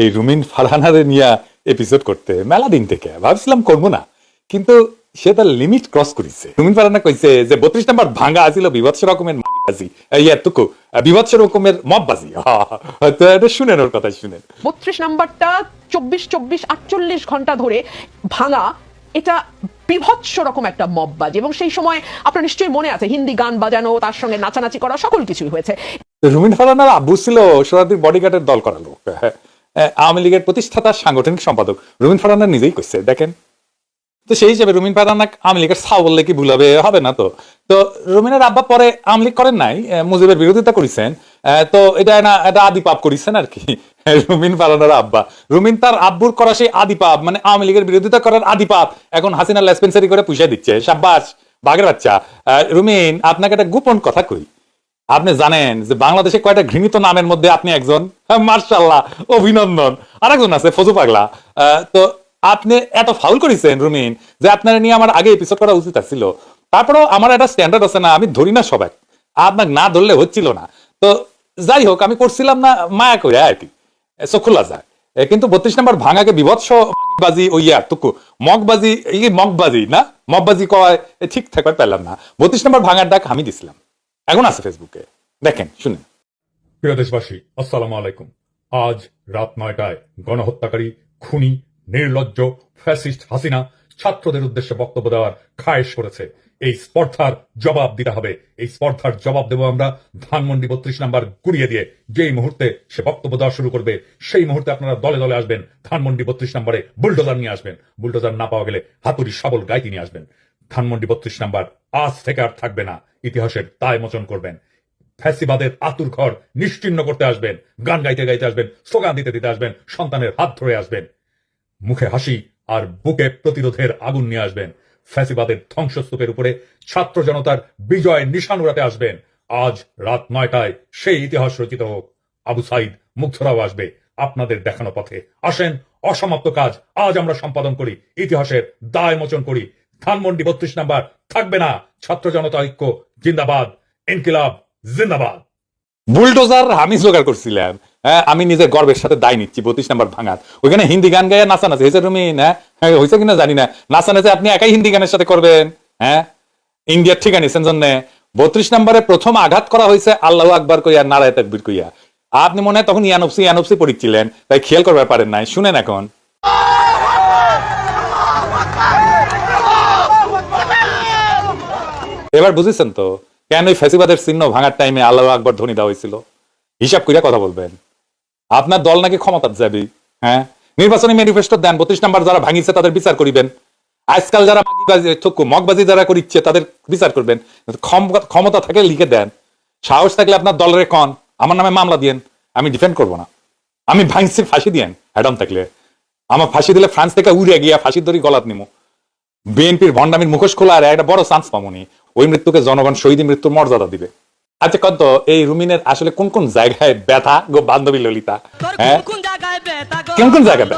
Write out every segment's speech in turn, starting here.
এই রুমিন ফারহানারে নিয়ে এপিসোড করতে মেলা দিন থেকে ভাবছিলাম করবো না, কিন্তু সে তার লিমিট ক্রস করেছে। রুমিন ফারহানা কইছে যে 32 নম্বর ভাঙা আছিল বিভৎস রকমের বাজি, এতটুকু বিভৎস রকমের মববাজি। তো এটা শুনেন, ওর কথা শুনেন। 32 নাম্বারটা 24-48 ঘন্টা ধরে ভাঙা, এটা বিভৎস রকম একটা মববাজি। এবং সেই সময় আপনার নিশ্চয়ই মনে আছে হিন্দি গান বাজানো, তার সঙ্গে নাচানাচি করা, সকল কিছুই হয়েছে। রুমিন ফারহানার আব্বু ছিল সোহরাওয়ার্দীর বডিগার্ডের দল করা লোক, আওয়ামী লীগের প্রতিষ্ঠাতা সাংগঠনিক সম্পাদক। রুমিন ফারহানা নিজেই কইছে, দেখেন। তো সেই হিসেবে রুমিন ফারহানা আওয়ামী লীগের ছাও বললে কি ভুল হবে না? তো রুমিনের আব্বা পরে আওয়ামী লীগ করেন নাই, মুজিবের বিরোধিতা করেছেন। তো এটা আদি পাপ করেছেন আর কি রুমিন ফারহানার আব্বা। রুমিন তার আব্বুর করা সেই আদি পাপ, মানে আওয়ামী লীগের বিরোধিতা করার আদি পাপ, এখন হাসিনা লেসপেন্সারি করে পুষাই দিচ্ছে। সাব্বাস বাঘের বাচ্চা। রুমিন, আপনাকে একটা গোপন কথা কই, আপনি জানেন যে বাংলাদেশে কয়টা ঘৃণিত নামের মধ্যে আপনি একজন? মার্শাল্লাহ, অভিনন্দন। আর একজন আছে ফজু পাগলা। তো আপনি এত ফাউল করেছেন রুমিন, যে আপনারা নিয়ে আমার আগে এপিসোড করা উচিত ছিল। তারপরেও আমার একটা স্ট্যান্ডার্ড আছে না, আমি ধরি না সবাই, আপনাকে না ধরলে হচ্ছিল না। তো যাই হোক, আমি করছিলাম না মায়া করে আর কি, খোলা যায়। কিন্তু 32 নম্বর ভাঙাকে বিভৎস বাজি, ওই টুকু মগবাজি, মগবাজি না মগবাজি কয় ঠিক থাকবার পারলাম না। 32 নম্বর ভাঙার ডাক আমি দিছিলাম, এখন আছে ফেসবুকে, দেখেন শুনেন। প্রিয় দেশবাসী, আসসালামু আলাইকুম। আজ রাত 9টায় গণহত্যাকারী, খুনি, নির্লজ্জ ফ্যাসিস্ট হাসিনা ছাত্রদের উদ্দেশ্যে বক্তব্য দেওয়ার খায়েশ করেছে। এই স্পর্ধার জবাব দিতে হবে। এই স্পর্ধার জবাব দেব আমরা ধানমন্ডি 32 নাম্বার গুড়িয়ে দিয়ে। যেই মুহূর্তে সে বক্তব্য দেওয়া শুরু করবে, সেই মুহূর্তে আপনারা দলে দলে আসবেন, ধানমন্ডি 32 নাম্বারে বুলডোজার নিয়ে আসবেন। বুলডোজার না পাওয়া গেলে হাতুড়ি শাবল গাইতি নিয়ে আসবেন। ধানমন্ডি 32 নাম্বার আজ থেকে আর থাকবে না, ইতিহাসের দায় মোচন করবেন। ফ্যাসিবাদের আতুর ঘর নিশ্চিহ্ন করতে আসবেন, গান গাইতে গাইতে আসবেন, স্লোগান দিতে দিতে আসবেন, সন্তানের হাত ধরে আসবেন, মুখে হাসি আর বুকে প্রতিরোধের আগুন নিয়ে আসবেন। ফ্যাসিবাদের ধ্বংসস্তূপের উপরে ছাত্র জনতার বিজয় নিশান উড়াতে আসবেন। আজ রাত 9টায় সেই ইতিহাস রচিত হোক। আবু সাইদ, মুগ্ধরাও আসবে আপনাদের দেখানো পথে। আসেন, অসমাপ্ত কাজ আজ আমরা সম্পাদন করি, ইতিহাসের দায় মোচন করি। ধানমন্ডি 32 নাম্বার থাকবে না। ছাত্র জনতা ঐক্য জিন্দাবাদ, ইনকিলাব জিন্দাবাদ। বুলডোজার আমি জোগাড় করছিলাম, আমি নিজের গর্বের সাথে দায় নিচ্ছি 32 নাম্বার ভাঙার। ওইখানে হিন্দি গান গায়ে নাচানাচি হয়েছে রুমিন, হয়েছে কিনা জানি না। নাচানাচি আপনি একাই হিন্দি গানের সাথে করবেন, ইন্ডিয়ার ঠিকা নিচ্ছেন জন্য। 32 নম্বরে প্রথম আঘাত করা হয়েছে আল্লাহু আকবার কইয়া, নারায়ে তাকবীর কইয়া। আপনি মনে হয় তখন ইয়ানফসি পড়িচ্ছিলেন, তাই খেয়াল করবার পারেন নাই। শুনেন এখন। এবার বুঝেছেন তো কেন ওই ফ্যাসিবাদের চিহ্ন ভাঙার টাইমে আল্লাহু আকবার ধ্বনি দেওয়া হয়েছিল? হিসাব করিয়া কথা বলবেন। আপনার দল নাকি ক্ষমতার যাবে, নির্বাচনী ম্যানিফেস্টো দেন, 32 নাম্বার যারা ভাঙিছে তাদের বিচার করিবেন। আজকাল যারা মগবাজি যারা করিচ্ছে তাদের বিচার করবেন। ক্ষমতা থাকে লিখে দেন, সাহস থাকলে আপনার দলের কন আমার নামে মামলা দিয়েন, আমি ডিফেন্ড করবো না। আমি ভাঙছি, ফাঁসি দিয়েন। হ্যাডম থাকলে আমার ফাঁসি দিলে ফ্রান্স থেকে উড়ে গিয়া ফাঁসির দড়ি গলাত নিমো। বিএনপির ভণ্ডামির মুখোশ খোলা আর একটা বড় চান্স পামনি। ওই মৃত্যুকে জনগণ শহীদ মৃত্যুর মর্যাদা দিবে। আচ্ছা কত এই রুমিনের আসলে কোন কোন জায়গায় ব্যথা গো বান্ধবী ললিতা? কোন কোন জায়গায়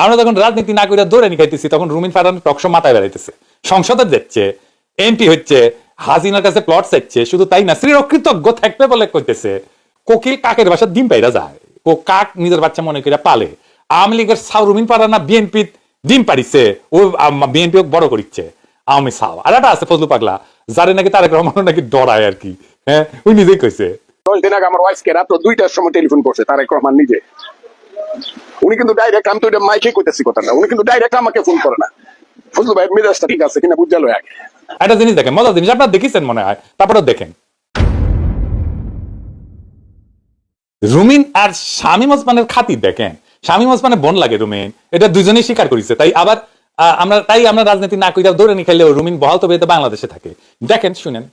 আমরা যখন রাজনীতি না করে দৌড়ে খাইতেছি, তখন রুমিন ফারহানা টকশো মাথায় বেড়াইতেছে, সংসদে যাচ্ছে, এমপি হচ্ছে, হাসিনার কাছে প্লট চাইছে। শুধু তাই না, স্ত্রীর অকৃতজ্ঞ থাকবে বলে কইতেছে। কোকিল কাকের বাসা ডিম পাইরা যায়, ও কাক নিজের বাচ্চা মনে করে পালে। আওয়ামী লীগের সাউ রুমিন ফারহানা বিএনপি ডিম পারিছে, ও বিএনপি বড় করিচ্ছে আওয়ামী সাউ। আর একটা আছে ফজলু পাগলা, যারে নাকি তারেক রহমান নাকি ডরায় আর কি, ওই নিজেই কইছে। 10 দিন আগে আমার ওয়াইফকে রাত 2টার সময় টেলিফোন করছে তারেক রহমান নিজে। উনি কিন্তু ডাইরেক্ট, আমি তো এটা মাইকে কইতেছি কথাটা, উনি কিন্তু ডাইরেক্ট আমাকে ফোন করে না। ফজলু ভাই মেজাজটা ঠিক আছে কিনা বুঝালো আগে। একটা জিনিস দেখেন, মজার জিনিস, আপনারা দেখেছেন মনে হয়, তারপরে দেখেন। রুমিন আর শামীম ওসমানের খাতির দেখেন। শামীম ওসমানের বোন লাগে রুমিন, এটা দুজনেই স্বীকার করেছে। তাই আবার আমরা রাজনীতি না কইরা দৌড়ে নি খাইলেও রুমিন বহাল তবে বাংলাদেশে থাকে। দেখেন শুনেন।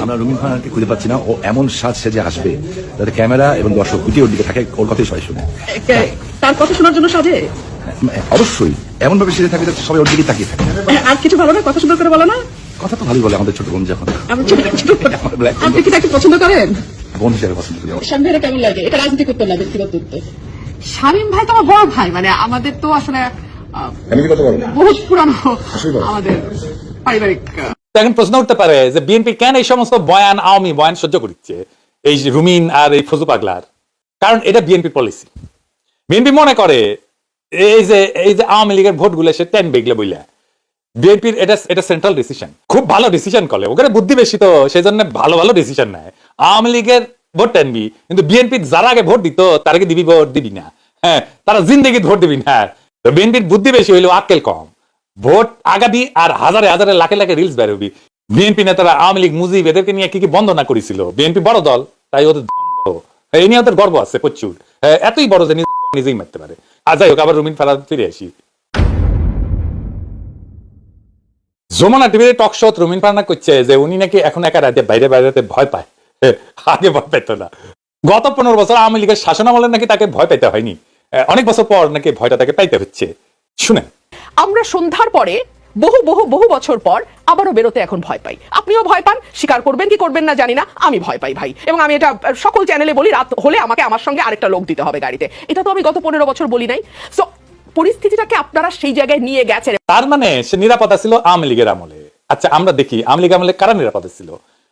আমরা রুমিন ফারহানাকে খুঁজে পাচ্ছি না। ও এমন সাজ সেজে আসবে যাতে ক্যামেরা এবং দর্শক দুটি ওর দিকে থাকে, ওর কথাই সবাই শুনে। তার কথা শোনার জন্য সাজে অবশ্যই এমন ভাবে সেজে থাকে যাতে সবাই ওর দিকে তাকিয়ে থাকে। আর কিছু ভালো না, কথা সুন্দর করে বলো না। কথা তো ভালোই বলে আমাদের ছোট বোন, যখন আপনি কি তাকে পছন্দ করেন? বোন হিসেবে পছন্দ করি। শামীম ভাইয়ের কেমন লাগে? এটা রাজনীতি করতে না, ব্যক্তিগত উত্তর। শামীম ভাই তো আমার বড় ভাই, মানে আমাদের তো আসলে বহুত পুরানো আমাদের পারিবারিক। এখন প্রশ্ন উঠতে পারে যে বিএনপি কেন এই সমস্ত বয়ান, আওয়ামী বয়ান সহ্য করছে এই রুমিন আর এই ফজু পাগলার? কারণ এটা বিএনপির পলিসি। বিএনপি মনে করে এই যে আওয়ামী লীগের ভোটগুলো সে টেন বেগলে বইলা, বিএনপির এটা সেন্ট্রাল ডিসিশন, খুব ভালো ডিসিশন করে, ওখানে বুদ্ধি বেশি তো সেই জন্য ভালো ভালো ডিসিশন নেয়। আওয়ামী লীগের ভোট টানবি, কিন্তু বিএনপি যারা আগে ভোট দিত তারা কি দিবি ভোট দিবি না, হ্যাঁ তারা জিন্দেগি ভোট দিবি না। তো বিএনপির বুদ্ধি বেশি হইলেও আক্কেল কম, ভোট আগাবি আর হাজারে হাজারে লাখে লাখে রিলস বের হবি। বিএনপি নেতারা আওয়ামী লীগ মুজিব এদেরকে নিয়ে কি বন্দনা করেছিল, বিএনপি বড় দল তাই ওদের এই নিয়ে ওদের গর্ব আছে প্রচুর, এতই বড় যে নিজেই মারতে পারে। আর যাই হোক, আবার রুমিন ফারহাদ ফিরে আসি। যমুনা টিভির টক শো রুমিন ফারহাদ করছে যে উনি নাকি এখন একা রাতে বাইরে বাইরে ভয় পায়, আগে ভয় পেত না। গত 15 বছর আওয়ামী লীগের শাসনামলে নাকি তাকে ভয় পেতে হয়নি, অনেক বছর পর নাকি ভয়টা তাকে পাইতে হচ্ছে। শুনেন, আমরা সন্ধ্যার পরে বহু বহু বহু বছর পর আবারও বেরোতে এখন ভয় পাই। আপনিও ভয় পান, স্বীকার করবেন কি করবেন না জানি না, আমি ভয় পাই ভাই। এবং আমি এটা সকল চ্যানেলে বলি, রাত হলে আমাকে আমার সঙ্গে আরেকটা লোক দিতে হবে গাড়িতে। এটা তো আমি গত 15 বছর বলি নাই। সো পরিস্থিতিটাকে আপনারা সেই জায়গায় নিয়ে গেছেন। তার মানে সে নিরাপত্তা ছিল আওয়ামী লীগের আমলে। আচ্ছা আমরা দেখি আওয়ামী লীগ আমলে কারা নিরাপত্তা ছিল,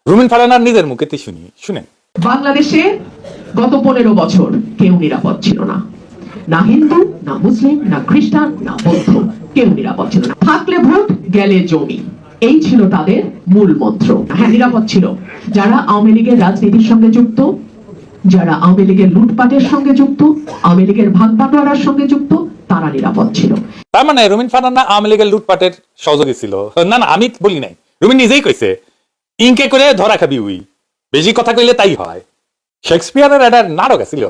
রুমিন ফারহাদ নিজের মুখেতে শুনেন। বাংলাদেশে গত 15 বছর কেউ নিরাপদ ছিল না, না হিন্দু, না মুসলিম, না খ্রিস্টান, না বৌদ্ধ, কেউ নিরাপদ ছিল না। থাকলে ভোট, গেলে জমি, এই ছিল তাদের মূল মন্ত্র। হ্যাঁ, নিরাপদ ছিল যারা আওয়ামী লীগের রাজনীতির সঙ্গে যুক্ত, যারা আওয়ামী লীগের লুটপাটের সঙ্গে যুক্ত, আওয়ামী লীগের ভাগ বাটোয়ারার সঙ্গে যুক্ত, তারা নিরাপদ ছিল। তার মানে রুমিন ফারহাদ না আওয়ামী লীগের লুটপাটের সহযোগী ছিল? না না, আমি বলি নাই, রুমিন নিজেই কইছে ইনকে করে ধরা খাবি উই, বেশি কথা কইলে তাই হয়। শেক্সপিয়ারের একটা নাটক ছিল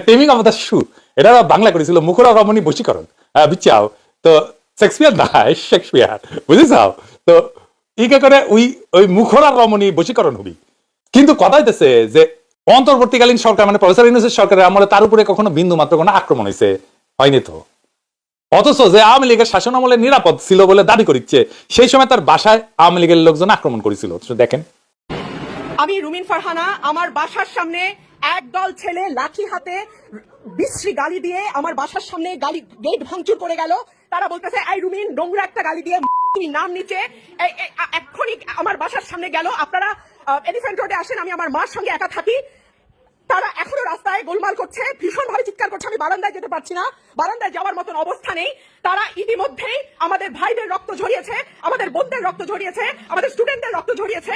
টেমিং অফ দ্য শু, এটা বাংলা করেছিল মুখরা রমণী বশীকরণ, বুঝছাও তো? শেক্সপিয়ার না, শেক্সপিয়ার, বুঝেছাও তো? ইকে করে ওই মুখরা রমণী বশীকরণ হবি। কিন্তু কথা হইতেছে যে অন্তর্বর্তীকালীন সরকার মানে প্রফেসর ইউনূসের সরকারের আমলে তার উপরে কখনো বিন্দু মাত্র কোনো আক্রমণ হয়েছে? হয়নি তো। অথচ যে আওয়ামী লীগের শাসন আমলে নিরাপদ ছিল বলে দাবি করিচ্ছে, সেই সময় তার বাসায় আওয়ামী লীগের লোকজন আক্রমণ করেছিল। দেখেন, আমি রুমিন ফারহানা, আমার বাসার সামনে একদল ছেলে লাঠি হাতে বিশ্রী গালি দিয়ে আমার বাসার সামনে গেট ভাঙচুর করে গেল। তারা বলতেছে, এই রুমিন, নোংরা একটা গালি দিয়ে তুমি নাম নিচে এক্ষুনি আমার বাসার সামনে গেল। আপনারা এলিফ্যান্ট রোডে আসেন, আমি আমার মার সঙ্গে একা থাকি। তারা এখনো রাস্তায় গোলমাল করছে, ভীষণ ভাবে চিৎকার করছে। আমি বারান্দায় যেতে পারছি না, বারান্দায় যাওয়ার মতন অবস্থা নেই। তারা ইতিমধ্যেই আমাদের ভাইদের রক্ত ঝরিয়েছে, আমাদের বোনদের রক্ত ঝরিয়েছে, আমাদের স্টুডেন্টদের রক্ত ঝরিয়েছে।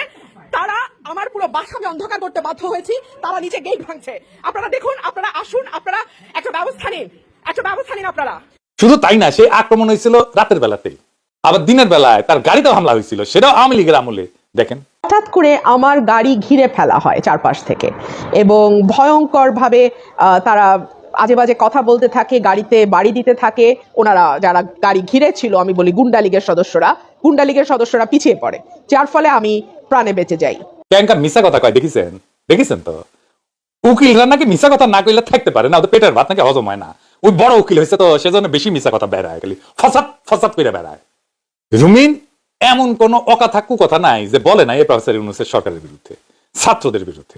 তারা আমার পুরো বাসা আমি অন্ধকার করতে বাধ্য হয়েছি। তারা নিচে গেট ভাঙছে। আপনারা দেখুন, আপনারা আসুন, আপনারা একটা ব্যবস্থা নিন, আপনারা। শুধু তাই না, সেই আক্রমণ হয়েছিল রাতের বেলাতেই, আবার দিনের বেলায় তার গাড়িতে হামলা হয়েছিল, সেটাও আওয়ামী লীগের আমলে। দেখেন, হঠাৎ করে আমার গাড়ি ঘিরে ফেলা হয় চারপাশ থেকে এবং ভয়ঙ্কর ভাবে তারা আজে বাজে কথা বলতে থাকে, গাড়িতে বাড়ি দিতে থাকে। ওনারা যারা গাড়ি ঘিরে ছিল, আমি বলি গুন্ডা লীগের সদস্যরা পিছিয়ে পড়ে, যার ফলে আমি প্রাণে বেঁচে যাই। ক্যাঙ্কা মিশা কথা কয়, দেখেছেন তো? উকিলরা নাকি মিশা কথা না কইলে থাকতে পারে না, ওদের পেটের ভাত নাকি হজম হয় না। ওই বড় উকিল হয়েছে তো সেজন্য বেশি মিশা কথা বেড়ায়, খালি ফসাদ করে বেড়ায়। রুমিন এমন কোন অকথা কুকথা নাই যে বলে না এই প্রফেসর ইউনূসের সরকারের বিরুদ্ধে, ছাত্রদের বিরুদ্ধে।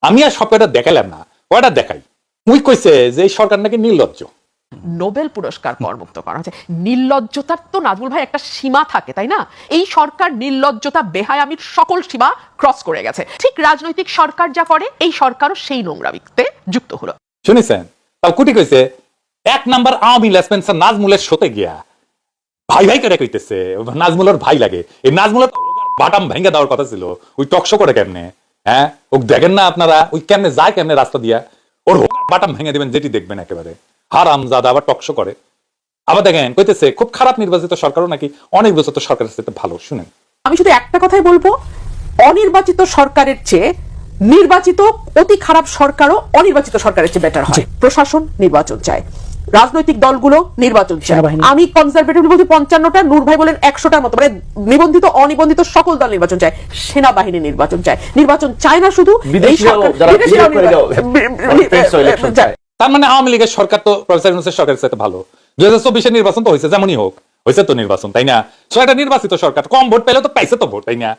আমি আর সব কয়টা দেখালাম না, ওটা দেখাই। উই কইছে যে এই সরকার নাকি নির্লজ্জ। নোবেল পুরস্কার করমুক্ত করা হচ্ছে। নির্লজ্জতার তো নাজমুল ভাই একটা সীমা থাকে, তাই না? এই সরকার নির্লজ্জতা, বেহায়ামির সকল সীমা ক্রস করে গেছে। ঠিক রাজনৈতিক সরকার যা করে, এই সরকারও সেই নোংরামিতে যুক্ত হলো। শুনেছেন? তাও কুটি কইছে 1 নাম্বার আওয়ামী লেসপেন্সার নাজমুলের শোতে গিয়া ভাই ভাই করে কইতেছে নাজমুলের ভাই লাগে। এই নাজমুলের বাটাম ভেঙে দেওয়ার কথা ছিল, ওই টকশো করে কেমনে? হ্যাঁ, ও দেখেন না আপনারা, ওই কেমনে যায় কেমনে রাস্তা দিয়া, ওর বাটাম ভেঙে দিবেন, যেটি দেখবেন একেবারে হারামজাদা। আবার টকশো করে, আবার দেখেন কইতেছে খুব খারাপ নির্বাচিত সরকারও নাকি অনেক বছর তো সরকারের সাথে ভালো। শুনেন, আমি শুধু একটা কথাই বলবো, অনির্বাচিত সরকারের চেয়ে নির্বাচিত অতি খারাপ সরকারও অনির্বাচিত সরকারের চেয়ে বেটার হয়। প্রশাসন নির্বাচন চায়, রাজনৈতিক দলগুলো নির্বাচন চায়। আমি কনজারভেটিভ বলছি 55টা, নূর ভাই বলেন 100টার মতো, মানে নিবন্ধিত অনিবন্ধিত সকল দল নির্বাচন চায়। সেনাবাহিনী নির্বাচন চায়, নির্বাচন চায় না শুধু তার মানে আওয়ামী লীগের সরকার তো প্রফেসর ইউনূসের সরকারের সাথে ভালো। 2024 নির্বাচন তো হয়েছে, যেমনই হোক হয়েছে তো নির্বাচন, তাই না? একটা নির্বাচিত সরকার, কম ভোট পেলে তো পাইছে তো ভোট, তাই না?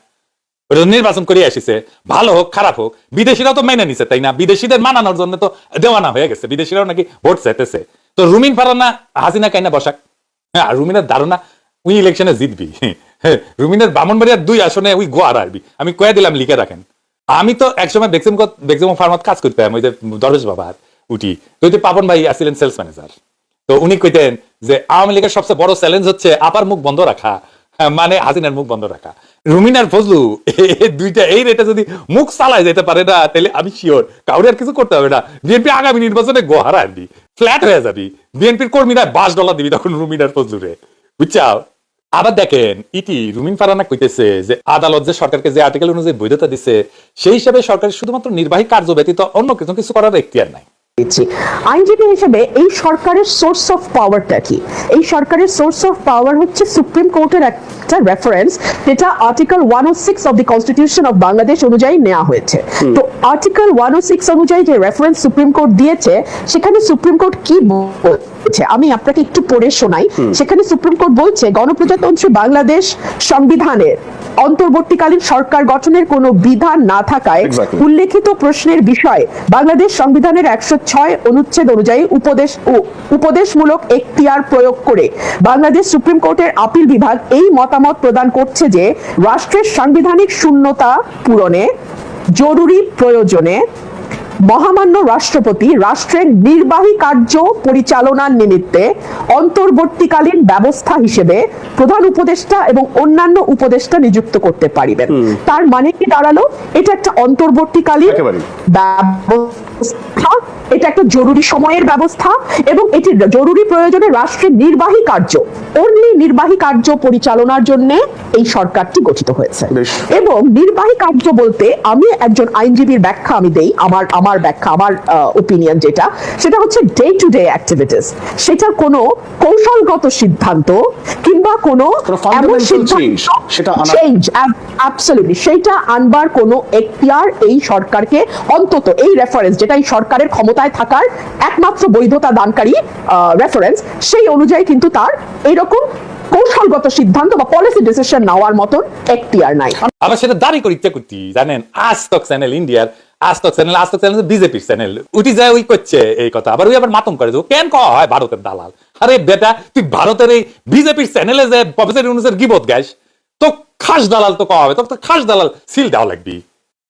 নির্বাচন করে আসিছে, ভালো হোক খারাপ হোক, বিদেশিরাও তো মেনে নিছে, তাই না? বিদেশিদের মানানোর জন্য তো দেওয়ানা হয়ে গেছে, বিদেশিরাও নাকি ভোট চাইতেছে। তো রুমিন ফারহানা হাসিনা কাইনা বসাক, হ্যাঁ, রুমিনের ধারণা উই ইলেকশনে জিতবি। রুমিনের ব্রাহ্মণবাড়িয়ার 2 আসনে উই গোয়ার আসবি, আমি কয়ে দিলাম, লিখে রাখেন। আমি তো একসময় বেক্সিম ফার্মাত কাজ করতাম, ওই যে দরবেশ বাবার, উঠি তো ওই যে পাপন ভাই আসছিলেন সেলস ম্যানেজার, তো উনি কইতেন যে আওয়ামী লীগের সবচেয়ে বড় চ্যালেঞ্জ হচ্ছে আপার মুখ বন্ধ রাখা, মানে হাসিনার মুখ বন্ধ রাখা। রুমিন আর ফজলু দুইটা এই রেটে যদি মুখ চালায় যেতে পারে না, তাহলে আমি শিওর কাউরে আর কিছু করতে হবে না। বিএনপি আগামী নির্বাচনে গোহারা আনবি, ফ্ল্যাট হয়ে যাবি, বিএনপির কর্মীরা $5 দিবি তখন রুমিন আর ফজলুরে, বুঝছাও। আবার দেখেন ইটি রুমিন ফারানা কইতেছে যে আদালত যে সরকারকে যে আর্টিকেল অনুযায়ী বৈধতা দিচ্ছে সেই হিসাবে সরকারের শুধুমাত্র নির্বাহী কার্য ব্যতীত অন্য কিছু করার এখতিয়ার নাই। আইনজীবী হিসেবে এই সরকারের সোর্স অফ পাওয়ারটা কি? এই সরকারের সোর্স অফ পাওয়ার হচ্ছে সুপ্রিম কোর্টের একটা রেফারেন্স, যেটা article 106 of the constitution of Bangladesh অনুযায়ী নেওয়া হয়েছে। তো আর্টিকেল 106 অনুযায়ী যে রেফারেন্স সুপ্রিম কোর্ট দিয়েছে, সেখানে সুপ্রিম কোর্ট কি বলছে আমি আপনাকে একটু পড়ে শোনাই। সেখানে সুপ্রিম কোর্ট বলছে, গণপ্রজাতন্ত্রী বাংলাদেশ সংবিধানের অন্তর্বর্তীকালীন সরকার গঠনের কোনো বিধান না থাকায় উল্লেখিত প্রশ্নের বিষয়ে বাংলাদেশ সংবিধানের 106 অনুচ্ছেদ অনুযায়ী উপদেশমূলক এখতিয়ার প্রয়োগ করে বাংলাদেশ সুপ্রিম কোর্টের আপিল বিভাগ এই মতামত প্রদান করছে যে রাষ্ট্রের সাংবিধানিক শূন্যতা পূরণে জরুরি প্রয়োজনে মহামান্য রাষ্ট্রপতি রাষ্ট্রের নির্বাহী কার্য পরিচালনার নিমিত্তে অন্তর্বর্তীকালীন ব্যবস্থা হিসেবে প্রধান উপদেষ্টা এবং অন্যান্য উপদেষ্টা নিযুক্ত করতে পারিবেন। তার মানে কি দাঁড়ালো? এটা একটা অন্তর্বর্তীকালীন ব্যবস্থা, এটা একটা জরুরি সময়ের ব্যবস্থা, এবং এটি জরুরি প্রয়োজনে রাষ্ট্রের নির্বাহী কার্য, অনলি নির্বাহী কার্য পরিচালনার জন্য এই সরকারটি গঠিত হয়েছে। এবং নির্বাহী কার্য বলতে আমি একজন আইনজীবীর ব্যাখ্যা আমি দেই, আমার ব্যাখ্যা, আমার ওপিনিয়ন যেটা, সেটা হচ্ছে ডে টু ডে অ্যাক্টিভিটিস। সেটা কোনো কৌশলগত সিদ্ধান্ত কিংবা কোনো এমন চেঞ্জ অ্যাবসলিউটলি সেটা আনবার কোনো এখতিয়ার এই সরকারকে, অন্তত এই রেফারেন্স যেটা এই সরকারের ক্ষমতায় থাকার একমাত্র বৈধতা দানকারী রেফারেন্স, সেই অনুযায়ী কিন্তু তার এইরকম কৌশলগত সিদ্ধান্ত বা পলিসি ডিসিশন নেওয়ার মতন এখতিয়ার নাই। আবার সেটা দাবি করতে জানেন আজ তক চ্যানেল, ইন্ডিয়ার আজ তক চ্যানেল বিজেপির চ্যানেল, উঠি যায় ওই করছে এই কথা, আবার ওই আবার মাতম করে কেন কওয়া হয় ভারতের দালাল। আরে বেটা তুই ভারতের এই বিজেপির চ্যানেলে যে প্রফেসর ইউনূসের গিবত গাইস, তো খাস দালাল তো কওয়া হবে, তো খাস দালাল সিল দেওয়া লাগবি,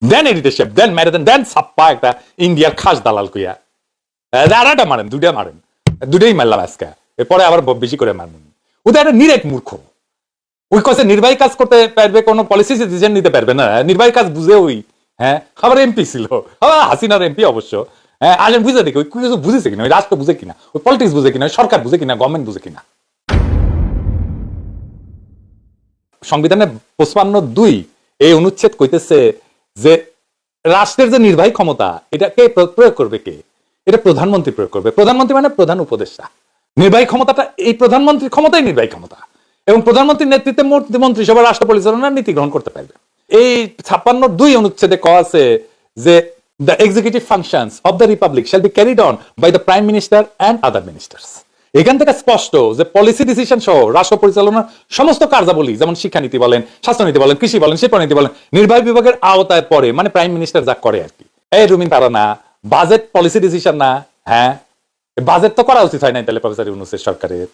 দেন এডিটরশিপ, দেন মেরে দেন ছাপ্পা একটা ইন্ডিয়ার খাস দালাল কইয়া। আড়াটা মারেন, দুটাই মারলাম আজকে, এরপরে আবার বেশি করে মারবেন। ওদের একটা নিরেট মূর্খ, ওই কাছে নির্বাহী কাজ করতে পারবে, কোনো পলিসি ডিসিশন নিতে পারবে না, নির্বাহী কাজ বুঝে ওই, হ্যাঁ আবার এমপি ছিল, আবার হাসিনার এমপি অবশ্য, হ্যাঁ আজ বুঝে দেখি ওই কিছু বুঝেছে কিনা, ওই রাষ্ট্র বুঝে কিনা, ওই পলিটিক্স বুঝে কিনা, সরকার বুঝে কিনা, গভর্নমেন্ট বুঝে কিনা। সংবিধানের 55(2) এই অনুচ্ছেদ কইতেছে যে রাষ্ট্রের যে নির্বাহী ক্ষমতা এটা কে প্রয়োগ করবে? কে? এটা প্রধানমন্ত্রী প্রয়োগ করবে। প্রধানমন্ত্রী মানে প্রধান উপদেষ্টা। নির্বাহী ক্ষমতাটা এই প্রধানমন্ত্রীর ক্ষমতাই নির্বাহী ক্ষমতা, এবং প্রধানমন্ত্রীর নেতৃত্বে মন্ত্রিসভা রাষ্ট্র পরিচালনার নীতি গ্রহণ করতে পারবে। এই 56(2) অনুচ্ছেদে কওয়া আছে যে the executive functions of the republic shall be carried on by the prime minister and other ministers. এখান থেকে স্পষ্ট যে পলিসি ডিসিশন সহ রাষ্ট্র পরিচালনার সমস্ত কার্যাবলী, যেমন শিক্ষানীতি বলেন, স্বাস্থ্যনীতি বলেন, কৃষি বলেন, শিল্পনীতি বলেন, নির্বাহী বিভাগের আওতায় পড়ে, মানে প্রাইম মিনিস্টার যা করে আর কি। এই রুমিন তারা না, বাজেট পলিসি ডিসিশন না, হ্যাঁ বাজেট তো করা উচিত হয় না তাহলে প্রফেসর ইউনূসের সরকারের।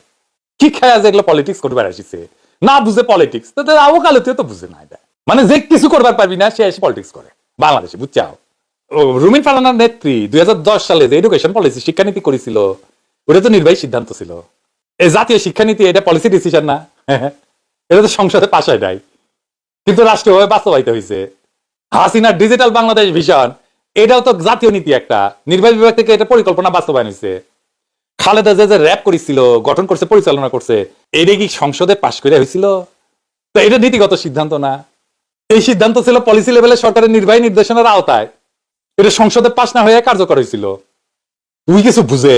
কি খেয়া যেগুলো পলিটিক্স করবার আসিছে, না বুঝে পলিটিক্স, তো আবকালতেও তো বুঝে না, এটা মানে যে কিছু করবার পারবি না সে এসে পলিটিক্স করে বাংলাদেশে, বুঝছাও। রুমিন ফারানার নেত্রী 2010 সালে যে এডুকেশন পলিসি শিক্ষানীতি করেছিল, ওটা তো নির্বাহী সিদ্ধান্ত ছিল। এই জাতীয় শিক্ষানীতি এটা পলিসি ডিসিশন না, এটা তো সংসদে পাশ হয় নাই, কিন্তু রাষ্ট্রীয়ভাবে বাস্তবায়িত হয়েছে। হাসিনার ডিজিটাল বাংলাদেশ ভিশন এটাও তো জাতীয় নীতি একটা, নির্বাহী বিভাগ থেকে এটা পরিকল্পনা বাস্তবায়ন হয়েছে। খালেদা যে র‍্যাপ করেছিল, গঠন করছে, পরিচালনা করছে, এটা কি সংসদে পাশ করে হয়েছিল? তো এটা নীতিগত সিদ্ধান্ত না, এই সিদ্ধান্ত ছিল পলিসি লেভেলে সরকারের নির্বাহী নির্দেশনার আওতায়, এটা সংসদে পাশ না হয়ে কার্যকর হয়েছিল। তুই কিছু বুঝে?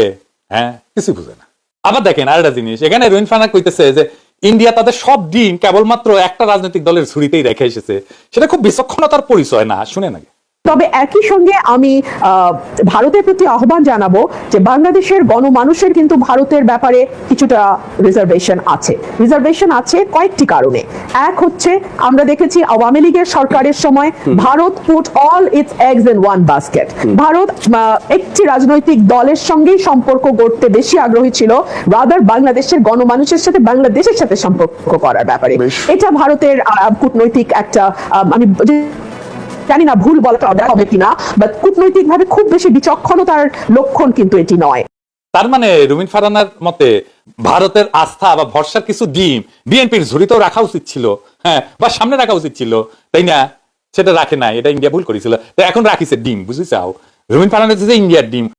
হ্যাঁ কিছু বুঝে না। আবার দেখেন আরেকটা জিনিস, এখানে রুমিন ফারানা কইতেছে যে ইন্ডিয়া তাদের সব ডিম কেবলমাত্র একটা রাজনৈতিক দলের ঝুড়িতেই রেখে এসেছে, সেটা খুব বিচক্ষণতার পরিচয় না, শুনে নাকি। তবে একই সঙ্গে আমি ভারতের প্রতি আহ্বান জানাবো যে বাংলাদেশের গণমানুষের কিন্তু ভারতের ব্যাপারে কিছুটা রিজার্ভেশন আছে কয়েকটি কারণে। এক হচ্ছে আমরা দেখেছি আওয়ামী লীগের সরকারের সময় Bharat put all it's eggs in one basket. Bharat একটি রাজনৈতিক দলের সঙ্গেই সম্পর্ক গড়তে বেশি আগ্রহী ছিল রাদার বাংলাদেশের গণমানুষের সাথে, বাংলাদেশের সাথে সম্পর্ক করার ব্যাপারে। এটা ভারতের কূটনৈতিক একটা আমি জানি না ভুল বলাটা অন্যায় হবে কিনা, বাট কূটনৈতিকভাবে খুব বেশি বিচক্ষণতার লক্ষণ কিন্তু এটি নয়। তার মানে রুমিন ফারহানার মতে ভারতের আস্থা বা ভরসার কিছু ডিম বিএনপির ঝুড়িতেও রাখা উচিত ছিল, হ্যাঁ, বা সামনে রাখা উচিত ছিল, তাই না? সেটা রাখে নাই, এটা ইন্ডিয়া ভুল করেছিল, তো এখন রাখিছে ডিম, বুঝেছাও? রুমিন ফারহানের যে ইন্ডিয়ার ডিম